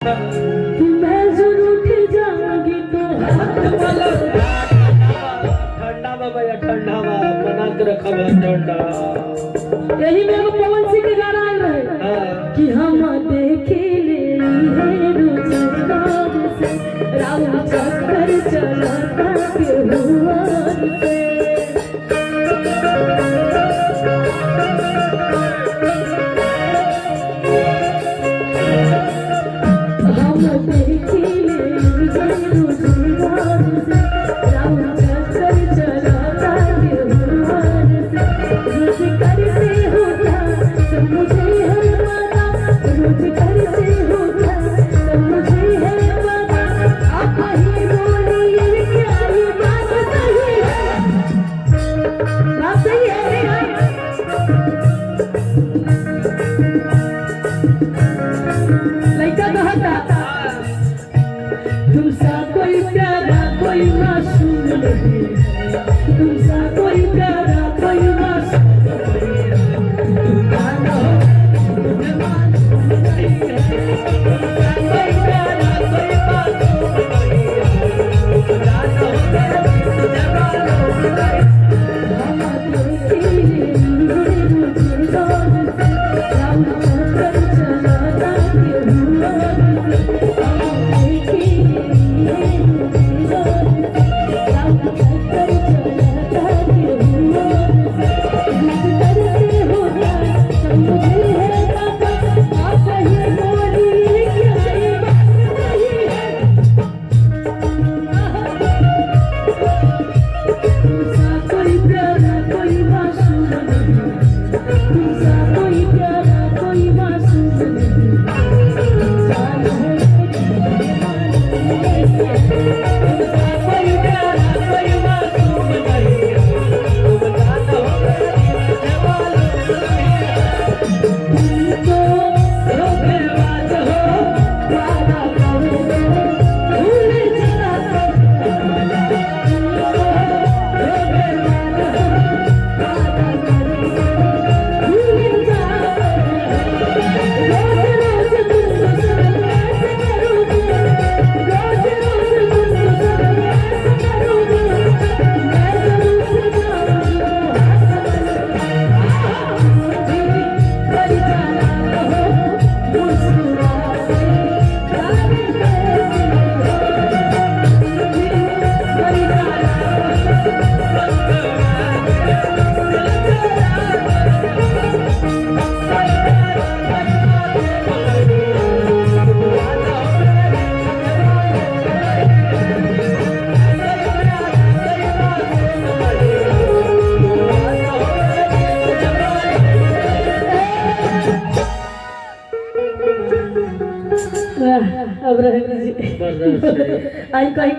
कि मैं जरूर उठ जाऊंगी तो ठंडा बा भैया ठंडा बा बना के रखा बा ठंडा। यही में एगो पवन सिंह के गाना आयल रहे कि हम देखिले हे रोजगार से राम चक्कर चलाता के हुआर से हम देखिले हे रोजगार से राम चक्कर चलाता के हुआर से रोज करते होता सब मुझे है पता रोज करते होता सब मुझे है पता आप ही बोलिए क्या ये बात सही है बात सही है लड़का कहता तुमसा कोई प्यारा कोई मासूम नहीं तुमसा कोई प्यारा कोई मासूम अब रहे जी आई कहीं